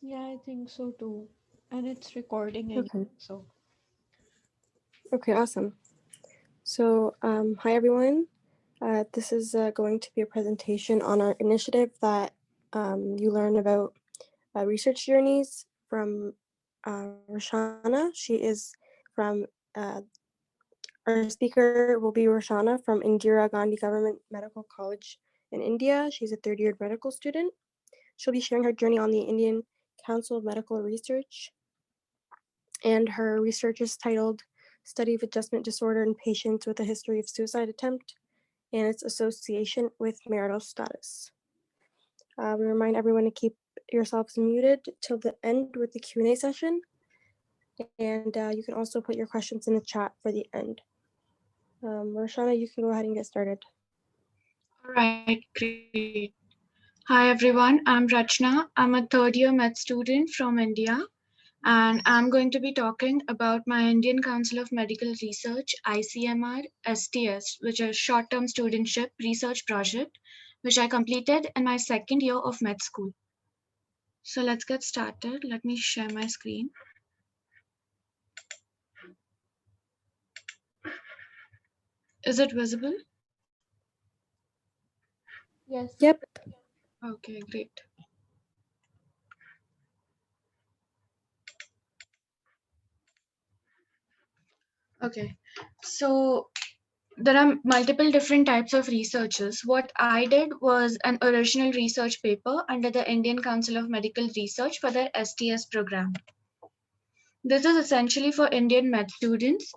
Yeah, I think so too. And it's recording anyway, Okay. so. Okay, awesome. So, hi everyone. This is going to be a presentation on our initiative that you learn about research journeys from Rachana. She is from, uh, our speaker will be Rachana from Indira Gandhi Government Medical College in India. She's a third year medical student. She'll be sharing her journey on the Indian Council of Medical Research, and her research is titled Study of Adjustment Disorder in Patients with a History of Suicide Attempt and its Association with Marital Status. We remind everyone to keep yourselves muted till the end with the Q&A session, and you can also put your questions in the chat for the end. Roshana, you can go ahead and get started. All right, great. Hi everyone, I'm Rachana. I'm a third year med student from India, and I'm going to be talking about my Indian Council of Medical Research ICMR STS, which is short term studentship research project, which I completed in my second year of med school. So let's get started. Let me share my screen. Is it visible? Yes. Yep. Okay, great. Okay, so there are multiple different types of researches. What I did was an original research paper under the Indian Council of Medical Research for their STS program. This is essentially for Indian med students.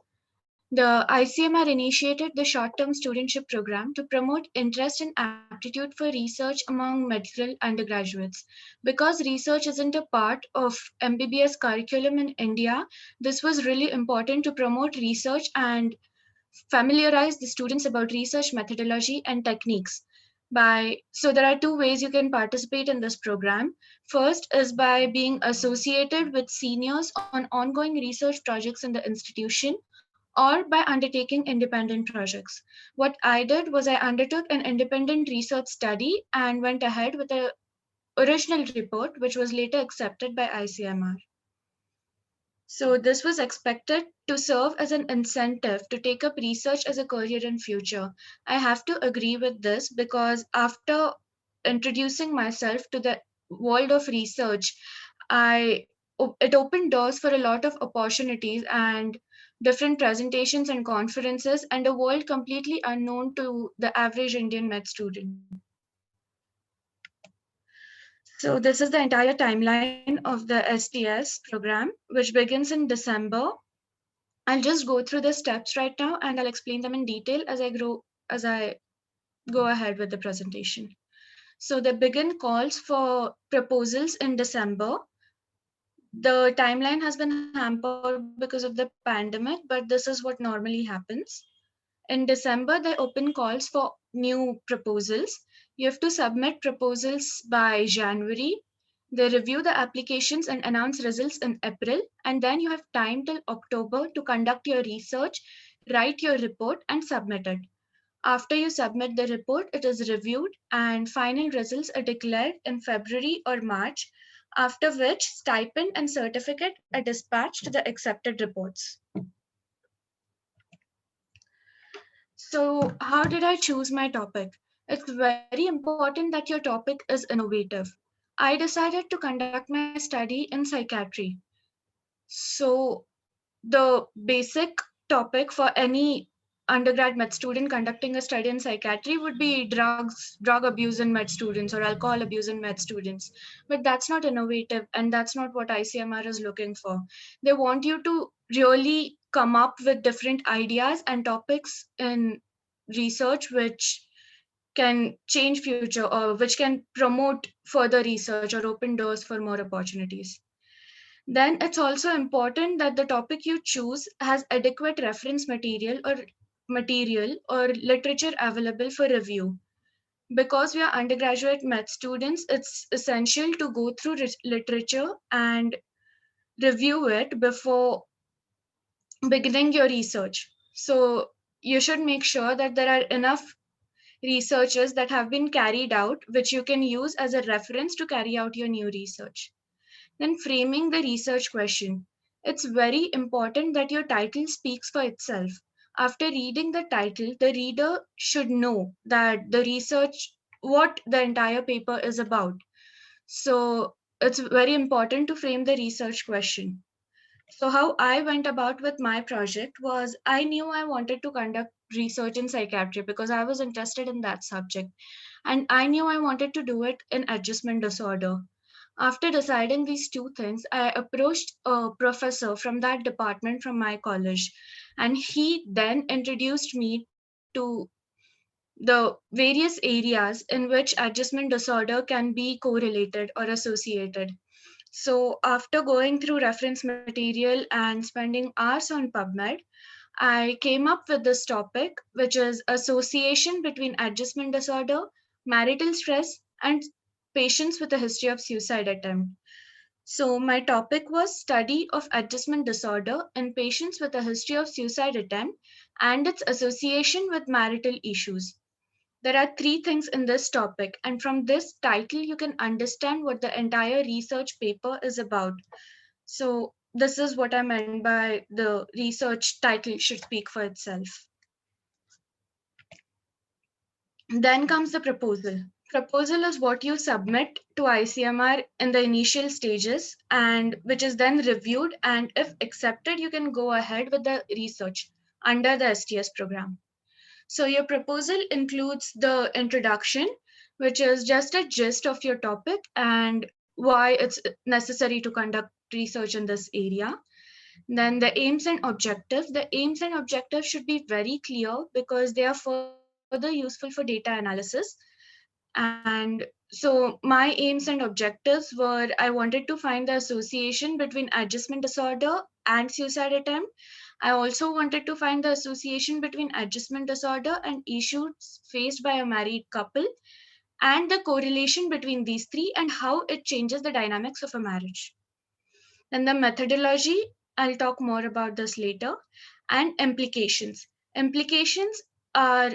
The ICMR initiated the short term studentship program to promote interest and aptitude for research among medical undergraduates. Because research isn't a part of MBBS curriculum in India, this was really important to promote research and familiarize the students about research methodology and techniques. So there are two ways you can participate in this program. First is by being associated with seniors on ongoing research projects in the institution, or by undertaking independent projects. What I did was I undertook an independent research study and went ahead with a original report which was later accepted by ICMR. So this was expected to serve as an incentive to take up research as a career in future. I have to agree with this because after introducing myself to the world of research, it opened doors for a lot of opportunities and different presentations and conferences and a world completely unknown to the average Indian med student. So this is the entire timeline of the STS program, which begins in December. I'll just go through the steps right now and I'll explain them in detail as I go ahead with the presentation. So the begin calls for proposals in December. The timeline has been hampered because of the pandemic, but this is what normally happens. In December, they open calls for new proposals. You have to submit proposals by January. They review the applications and announce results in April, and then you have time till October to conduct your research, write your report, and submit it. After you submit the report, it is reviewed, and final results are declared in February or March, after which stipend and certificate are dispatched to the accepted reports. So, how did I choose my topic? It's very important that your topic is innovative. I decided to conduct my study in psychiatry. So, the basic topic for any undergrad med student conducting a study in psychiatry would be drug abuse in med students or alcohol abuse in med students. But that's not innovative and that's not what ICMR is looking for. They want you to really come up with different ideas and topics in research which can change future or which can promote further research or open doors for more opportunities. Then it's also important that the topic you choose has adequate reference material or literature available for review. Because we are undergraduate med students, it's essential to go through literature and review it before beginning your research. So you should make sure that there are enough researches that have been carried out which you can use as a reference to carry out your new research. Then framing the research question. It's very important that your title speaks for itself. After reading the title, the reader should know that the research, what the entire paper is about. So it's very important to frame the research question. So, how I went about with my project was I knew I wanted to conduct research in psychiatry because I was interested in that subject. And I knew I wanted to do it in adjustment disorder. After deciding these two things, I approached a professor from that department from my college, and he then introduced me to the various areas in which adjustment disorder can be correlated or associated. So, after going through reference material and spending hours on PubMed, I came up with this topic, which is association between adjustment disorder, marital stress, and patients with a history of suicide attempt. So, my topic was study of adjustment disorder in patients with a history of suicide attempt and its association with marital issues. There are three things in this topic, and from this title, you can understand what the entire research paper is about. So, this is what I meant by the research title should speak for itself. Then comes the proposal. Proposal is what you submit to ICMR in the initial stages and which is then reviewed, and if accepted you can go ahead with the research under the STS program. So your proposal includes the introduction, which is just a gist of your topic and why it's necessary to conduct research in this area. Then the aims and objectives. The aims and objectives should be very clear because they are further useful for data analysis. And so my aims and objectives were I wanted to find the association between adjustment disorder and suicide attempt. I also wanted to find the association between adjustment disorder and issues faced by a married couple and the correlation between these three and how it changes the dynamics of a marriage. Then the methodology, I'll talk more about this later, and implications. Implications are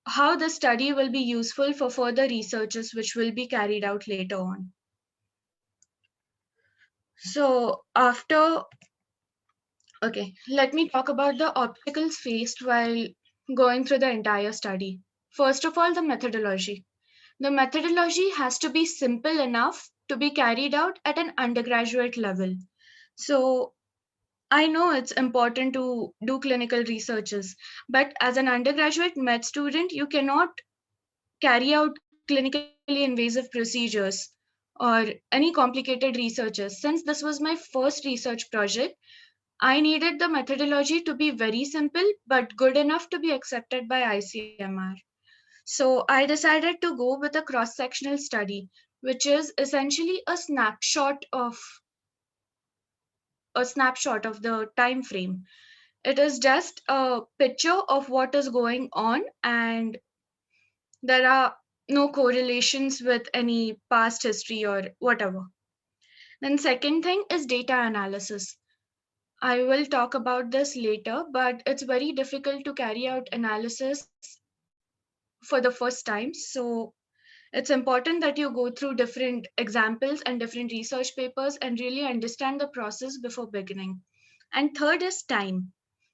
how the study will be useful for further researches which will be carried out later on. So, let me talk about the obstacles faced while going through the entire study. First of all, the methodology. The methodology has to be simple enough to be carried out at an undergraduate level. So, I know it's important to do clinical researches, but as an undergraduate med student, you cannot carry out clinically invasive procedures or any complicated researches. Since this was my first research project, I needed the methodology to be very simple but good enough to be accepted by ICMR. So I decided to go with a cross sectional study, which is essentially a snapshot of the time frame. It is just a picture of what is going on, and there are no correlations with any past history or whatever. Then second thing is data analysis. I will talk about this later, but it's very difficult to carry out analysis for the first time. So it's important that you go through different examples and different research papers and really understand the process before beginning. And third is time.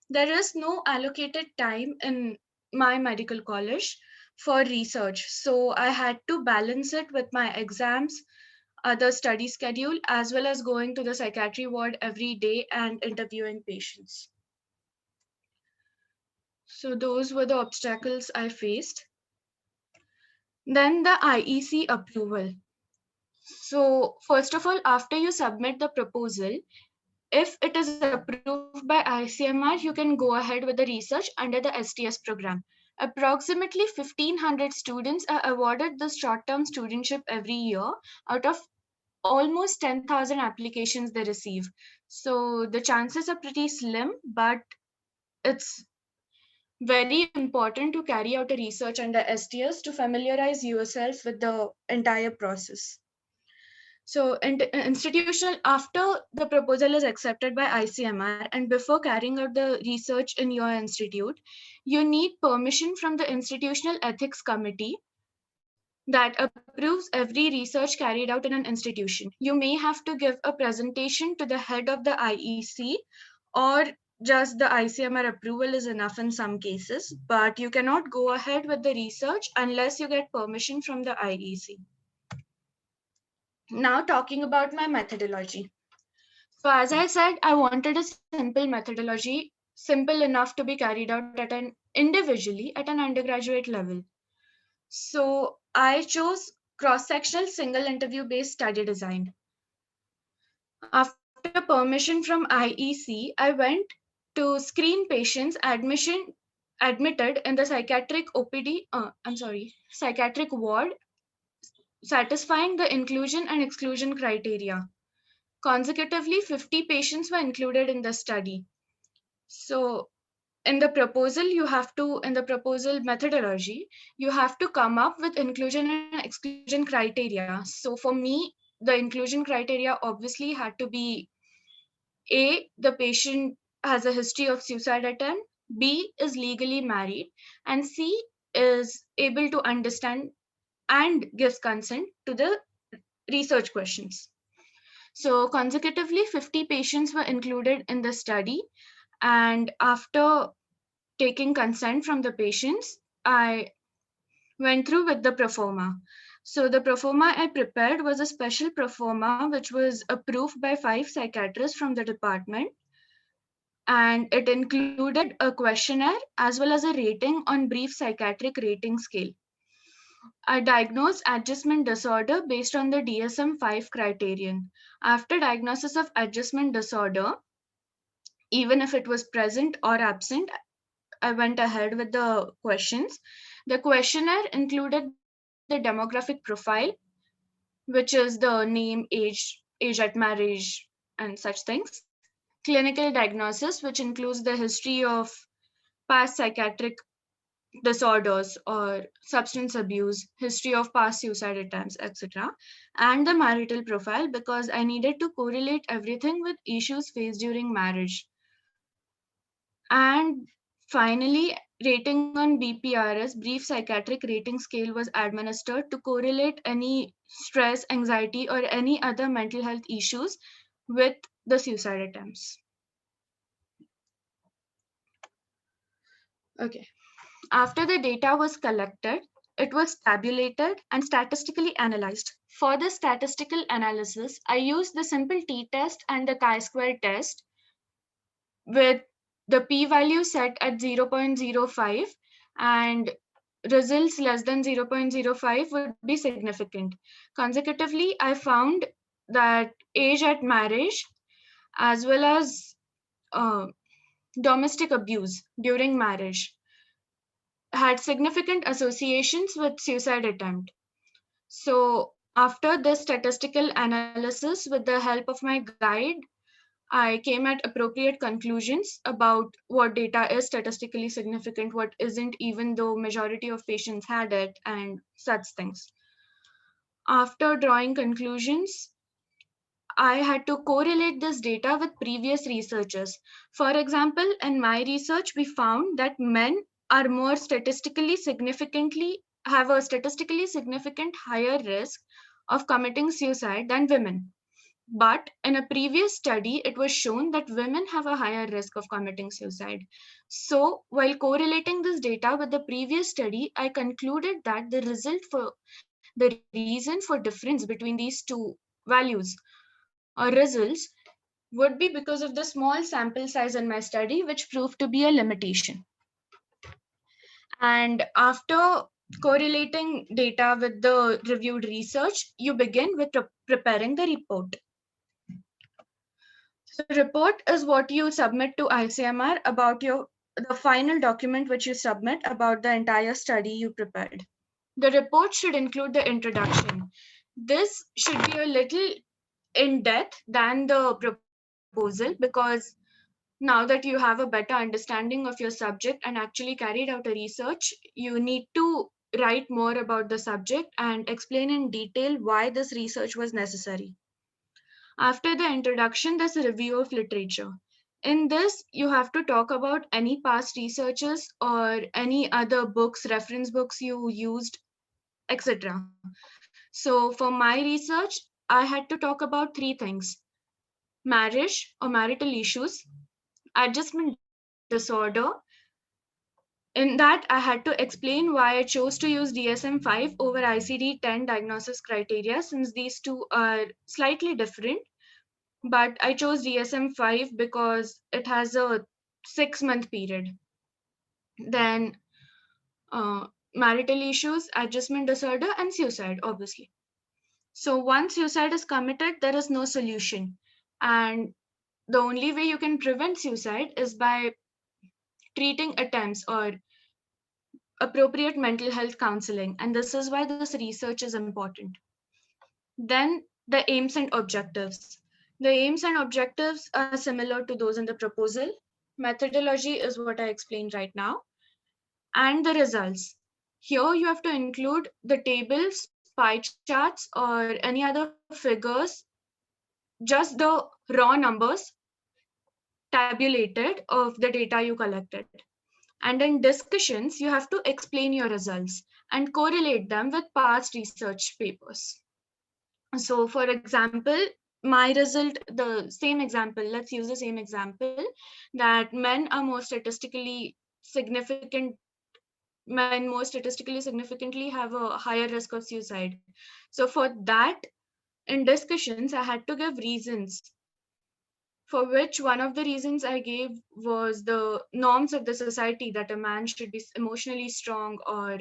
There is no allocated time in my medical college for research. So I had to balance it with my exams, other study schedule, as well as going to the psychiatry ward every day and interviewing patients. So those were the obstacles I faced. Then the IEC approval. So first of all, after you submit the proposal, if it is approved by ICMR, you can go ahead with the research under the STS program. Approximately 1,500 students are awarded the short-term studentship every year out of almost 10,000 applications they receive. So the chances are pretty slim, but it's very important to carry out a research under STS to familiarize yourself with the entire process. So, institutional after the proposal is accepted by ICMR and before carrying out the research in your institute, you need permission from the institutional ethics committee that approves every research carried out in an institution. You may have to give a presentation to the head of the IEC, or just the ICMR approval is enough in some cases, but you cannot go ahead with the research unless you get permission from the IEC. Now, talking about my methodology. So, as I said, I wanted a simple methodology, simple enough to be carried out individually at an undergraduate level. So, I chose cross-sectional single interview based study design. After permission from IEC, I went to screen patients admitted in the psychiatric ward, satisfying the inclusion and exclusion criteria. Consecutively, 50 patients were included in the study. So, in the proposal methodology, you have to come up with inclusion and exclusion criteria. So, for me, the inclusion criteria obviously had to be A, the patient has a history of suicide attempt, B, is legally married, and C, is able to understand and gives consent to the research questions. So, consecutively, 50 patients were included in the study. And after taking consent from the patients, I went through with the proforma. So, the proforma I prepared was a special proforma which was approved by 5 psychiatrists from the department. And it included a questionnaire as well as a rating on brief psychiatric rating scale. I diagnosed adjustment disorder based on the DSM 5 criterion. After diagnosis of adjustment disorder, even if it was present or absent, I went ahead with the questions. The questionnaire included the demographic profile, which is the name, age at marriage, and such things. Clinical diagnosis, which includes the history of past psychiatric disorders or substance abuse, history of past suicide attempts, etc. And the marital profile, because I needed to correlate everything with issues faced during marriage. And finally, rating on BPRS, brief psychiatric rating scale, was administered to correlate any stress, anxiety, or any other mental health issues with the suicide attempts. Okay. After the data was collected, it was tabulated and statistically analyzed. For the statistical analysis, I used the simple t-test and the chi-square test with the p-value set at 0.05 and results less than 0.05 would be significant. Consecutively, I found that age at marriage as well as uh, domestic abuse during marriage had significant associations with suicide attempt. So after this statistical analysis with the help of my guide, I came at appropriate conclusions about what data is statistically significant, what isn't, even though majority of patients had it, and such things. After drawing conclusions, I had to correlate this data with previous researchers. For example, in my research, we found that men are more statistically significantly have a statistically significant higher risk of committing suicide than women. But in a previous study, it was shown that women have a higher risk of committing suicide. So, while correlating this data with the previous study, I concluded that the reason for difference between these two values or results would be because of the small sample size in my study, which proved to be a limitation. And after correlating data with the reviewed research, you begin with preparing the report. So report is what you submit to ICMR about the final document which you submit about the entire study you prepared. The report should include the introduction. This should be a little in depth than the proposal, because now that you have a better understanding of your subject and actually carried out a research, you need to write more about the subject and explain in detail why this research was necessary. After the introduction, there's a review of literature. In this, you have to talk about any past researches or any other books, reference books you used etc. So for my research, I had to talk about three things: marriage or marital issues, adjustment disorder. In that, I had to explain why I chose to use DSM-5 over ICD-10 diagnosis criteria, since these two are slightly different. But I chose DSM-5 because it has a 6-month period. Then marital issues, adjustment disorder, and suicide, obviously. So once suicide is committed, there is no solution. And the only way you can prevent suicide is by treating attempts or appropriate mental health counseling. And this is why this research is important. Then the aims and objectives. The aims and objectives are similar to those in the proposal. Methodology is what I explained right now. And the results. Here you have to include the tables, pie charts, or any other figures, just the raw numbers tabulated of the data you collected. And in discussions, you have to explain your results and correlate them with past research papers. So, for example, my result, the same example, let's use the same example, that men more statistically significantly have a higher risk of suicide. So for that, in discussions, I had to give reasons, for which one of the reasons I gave was the norms of the society, that a man should be emotionally strong, or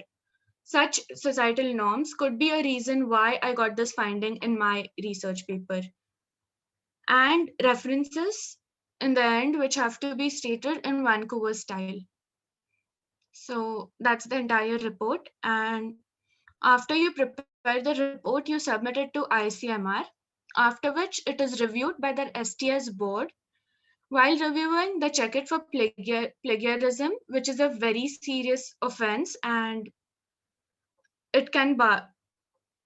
such societal norms could be a reason why I got this finding in my research paper. And references in the end, which have to be stated in Vancouver style. So that's the entire report. And after you prepare the report, you submit it to ICMR, after which it is reviewed by the STS board. While reviewing, they check it for plagiarism, which is a very serious offense, and it can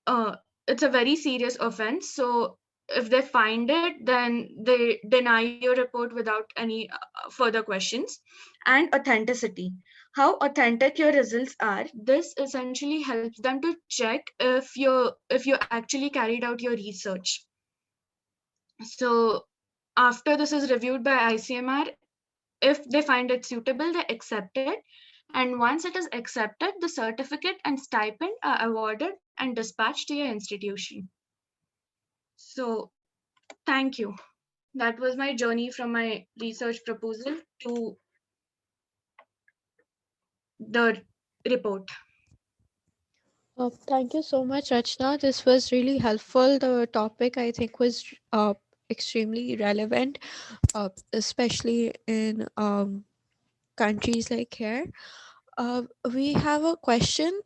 uh, it's a very serious offense. So if they find it, then they deny your report without any further questions. And authenticity, how authentic your results are. This essentially helps them to check if you actually carried out your research. So after this is reviewed by ICMR, if they find it suitable, they accept it. And once it is accepted, the certificate and stipend are awarded and dispatched to your institution. So, thank you. That was my journey from my research proposal to the report. Thank you so much, Rachna. This was really helpful. The topic I think was extremely relevant, especially in countries like here. We have a question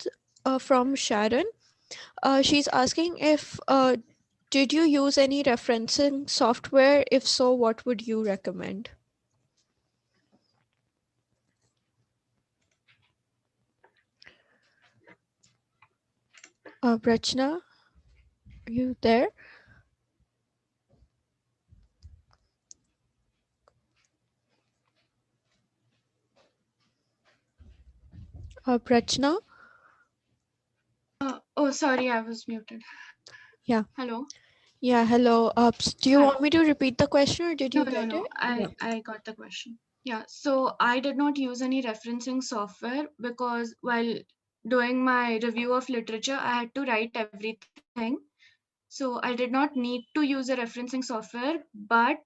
from Sharon. She's asking if did you use any referencing software? If so, what would you recommend? Rachna, are you there? Rachna? Oh, sorry, I was muted. Yeah. Hello. Yeah, hello. Do you Hi. want me to repeat the question or did No, you no, get no. it? Yeah. I got the question. Yeah. So I did not use any referencing software because while doing my review of literature, I had to write everything. So I did not need to use a referencing software, but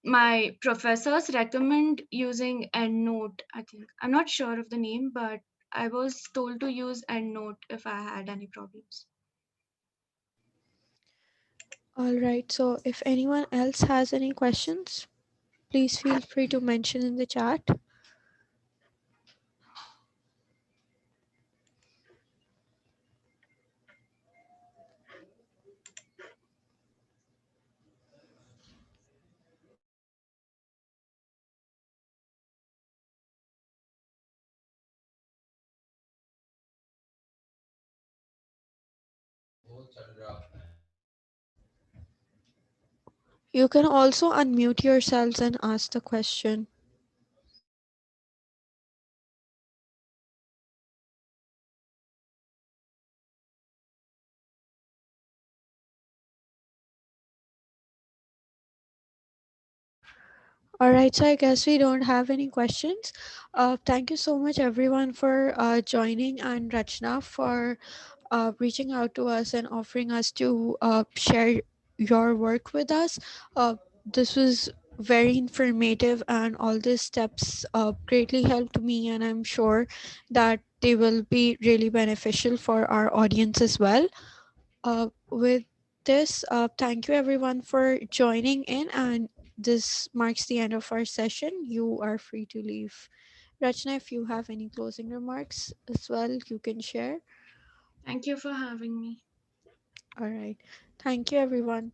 my professors recommend using EndNote, I think. I'm not sure of the name, but I was told to use EndNote if I had any problems. All right. So if anyone else has any questions, please feel free to mention in the chat. You can also unmute yourselves and ask the question. All right, so I guess we don't have any questions. Thank you so much, everyone, for joining, and Rachna for reaching out to us and offering us to share your work with us. This was very informative, and all these steps greatly helped me, and I'm sure that they will be really beneficial for our audience as well. With this, thank you everyone for joining in, and this marks the end of our session. You are free to leave. Rachna, if you have any closing remarks as well, you can share. Thank you for having me. All right. Thank you, everyone.